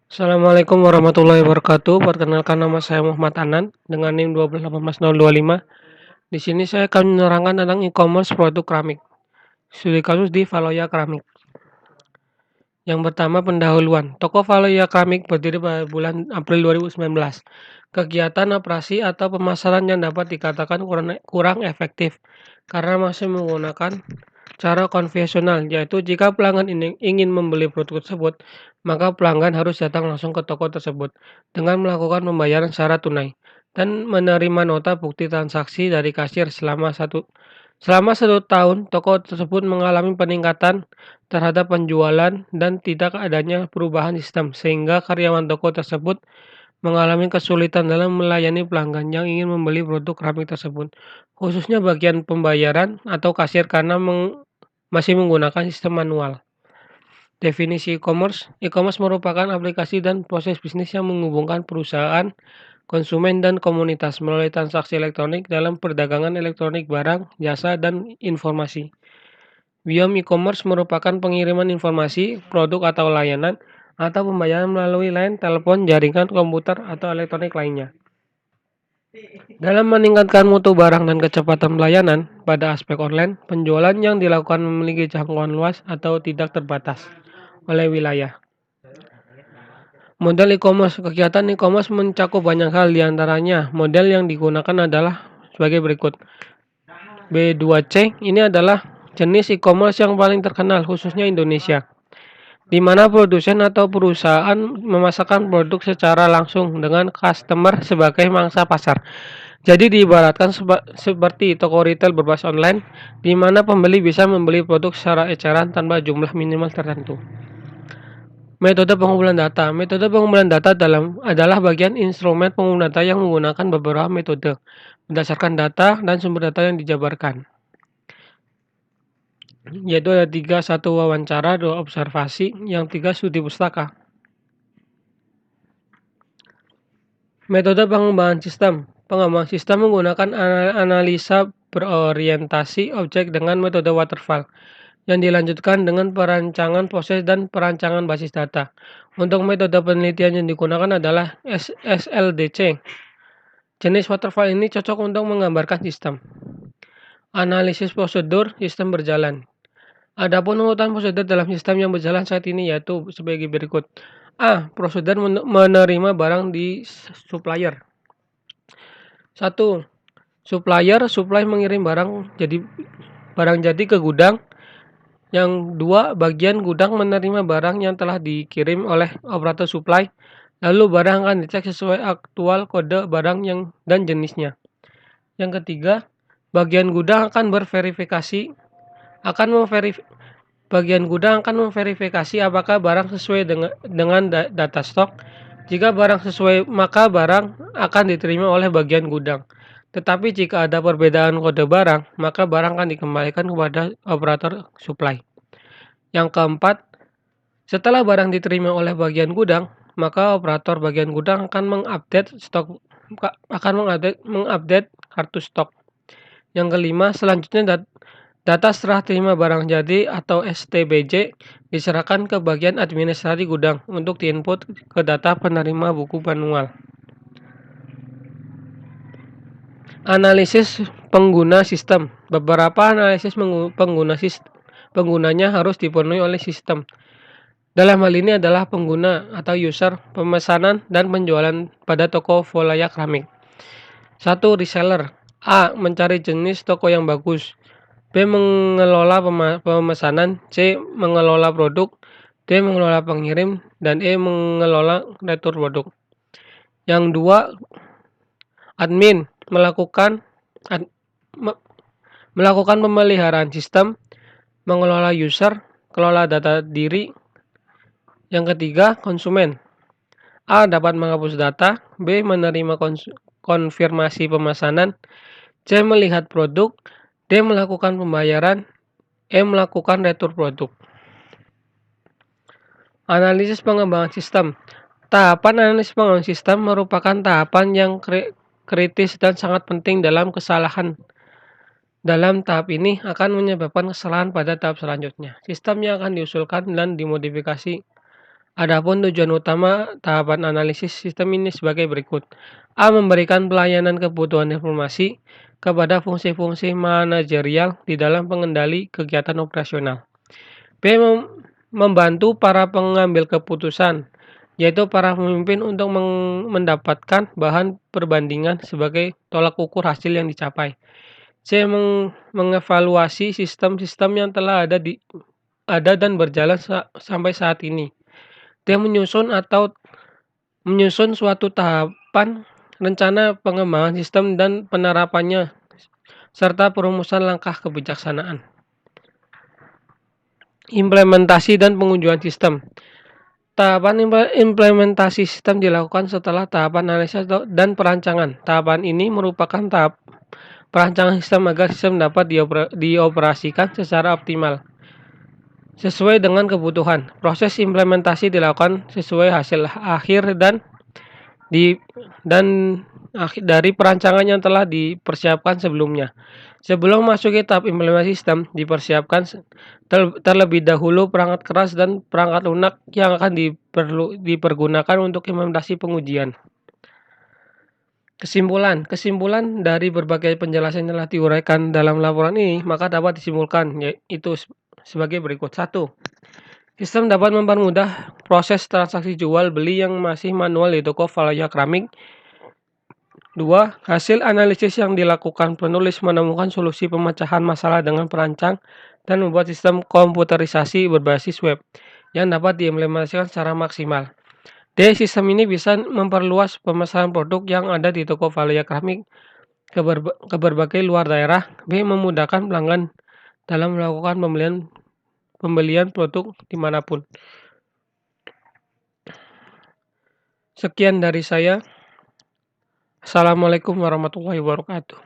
Assalamualaikum warahmatullahi wabarakatuh. Perkenalkan nama saya Muhammad Anan dengan NIM 1218025. Di sini saya akan menerangkan tentang e-commerce produk keramik. Studi kasus di Valoya Keramik. Yang pertama pendahuluan. Toko Valoya Keramik berdiri pada bulan April 2019. Kegiatan operasi atau pemasaran yang dapat dikatakan kurang efektif karena masih menggunakan cara konvensional, yaitu jika pelanggan ingin membeli produk tersebut, maka pelanggan harus datang langsung ke toko tersebut dengan melakukan pembayaran secara tunai dan menerima nota bukti transaksi dari kasir selama satu tahun. Toko tersebut mengalami peningkatan terhadap penjualan dan tidak adanya perubahan sistem, sehingga karyawan toko tersebut mengalami kesulitan dalam melayani pelanggan yang ingin membeli produk keramik tersebut, khususnya bagian pembayaran atau kasir karena masih menggunakan sistem manual. Definisi e-commerce. E-commerce merupakan aplikasi dan proses bisnis yang menghubungkan perusahaan, konsumen, dan komunitas melalui transaksi elektronik dalam perdagangan elektronik barang, jasa, dan informasi. Biom e-commerce merupakan pengiriman informasi, produk atau layanan, atau pembayaran melalui line, telepon, jaringan, komputer, atau elektronik lainnya. Dalam meningkatkan mutu barang dan kecepatan pelayanan pada aspek online, penjualan yang dilakukan memiliki jangkauan luas atau tidak terbatas oleh wilayah. Model e-commerce. Kegiatan e-commerce mencakup banyak hal, diantaranya model yang digunakan adalah sebagai berikut. B2C ini adalah jenis e-commerce yang paling terkenal khususnya Indonesia, di mana produsen atau perusahaan memasarkan produk secara langsung dengan customer sebagai mangsa pasar. Jadi diibaratkan seperti toko retail berbasis online, di mana pembeli bisa membeli produk secara eceran tanpa jumlah minimal tertentu. Metode pengumpulan data. Metode pengumpulan data adalah bagian instrumen pengumpulan data yang menggunakan beberapa metode berdasarkan data dan sumber data yang dijabarkan. Yaitu ada 3, 1 wawancara, 2 observasi, yang 3 studi pustaka. Metode pengembangan sistem. Pengembangan sistem menggunakan analisa berorientasi objek dengan metode waterfall, yang dilanjutkan dengan perancangan proses dan perancangan basis data. Untuk metode penelitian yang digunakan adalah SLDC. Jenis waterfall ini cocok untuk menggambarkan sistem. Analisis prosedur sistem berjalan. Adapun urutan prosedur dalam sistem yang berjalan saat ini yaitu sebagai berikut. A. Prosedur menerima barang di supplier. 1. Supply mengirim barang jadi ke gudang. Yang 2, bagian gudang menerima barang yang telah dikirim oleh operator supply. Lalu barang akan dicek sesuai aktual kode barang dan jenisnya. Yang ketiga, bagian gudang akan memverifikasi apakah barang sesuai dengan data stok. Jika barang sesuai, maka barang akan diterima oleh bagian gudang. Tetapi jika ada perbedaan kode barang, maka barang akan dikembalikan kepada operator supply. Yang keempat, setelah barang diterima oleh bagian gudang, maka operator bagian gudang akan mengupdate kartu stok. Yang kelima, selanjutnya data serah terima barang jadi atau STBJ diserahkan ke bagian administrasi gudang untuk diinput ke data penerima buku manual. Analisis pengguna sistem. Beberapa analisis penggunanya harus dipenuhi oleh sistem. Dalam hal ini adalah pengguna atau user, pemesanan, dan penjualan pada toko Valoya Keramik. 1. Reseller. A. Mencari jenis toko yang bagus. B. Mengelola pemesanan. C. Mengelola produk. D. Mengelola pengirim. Dan E. Mengelola retur produk. Yang 2. Admin. Melakukan pemeliharaan sistem. Mengelola user. Kelola data diri. Yang ketiga, konsumen. A. Dapat menghapus data. B. Menerima konfirmasi pemesanan. C. Melihat produk. D. Melakukan pembayaran. E. Melakukan retur produk. Analisis pengembangan sistem. Tahapan analisis pengembangan sistem merupakan tahapan yang kritis dan sangat penting dalam kesalahan. Dalam tahap ini akan menyebabkan kesalahan pada tahap selanjutnya. Sistem yang akan diusulkan dan dimodifikasi Adapun tujuan utama tahapan analisis sistem ini sebagai berikut. A. Memberikan pelayanan kebutuhan informasi kepada fungsi-fungsi manajerial di dalam pengendali kegiatan operasional. B. Membantu para pengambil keputusan, yaitu para pemimpin untuk mendapatkan bahan perbandingan sebagai tolak ukur hasil yang dicapai. C. Mengevaluasi sistem-sistem yang telah ada dan berjalan sampai saat ini. D. Menyusun suatu tahapan rencana pengembangan sistem dan penerapannya serta perumusan langkah kebijaksanaan. Implementasi dan pengujian sistem. Tahapan implementasi sistem dilakukan setelah tahapan analisis dan perancangan. Tahapan ini merupakan tahap perancangan sistem agar sistem dapat dioperasikan secara optimal sesuai dengan kebutuhan. Proses implementasi dilakukan sesuai hasil akhir dari perancangan yang telah dipersiapkan sebelumnya. Sebelum masuk ke tahap implementasi sistem, dipersiapkan terlebih dahulu perangkat keras dan perangkat lunak yang akan dipergunakan untuk implementasi pengujian. Kesimpulan dari berbagai penjelasan yang telah diuraikan dalam laporan ini, maka dapat disimpulkan yaitu sebagai berikut. 1. Sistem dapat mempermudah proses transaksi jual beli yang masih manual di toko Valoya Keramik. 2. Hasil analisis yang dilakukan penulis menemukan solusi pemecahan masalah dengan perancang dan membuat sistem komputerisasi berbasis web yang dapat diimplementasikan secara maksimal. D. Sistem ini bisa memperluas pemesanan produk yang ada di toko Valoya Keramik ke berbagai luar daerah. B. Memudahkan pelanggan dalam melakukan pembelian produk dimanapun. Sekian dari saya. Assalamualaikum warahmatullahi wabarakatuh.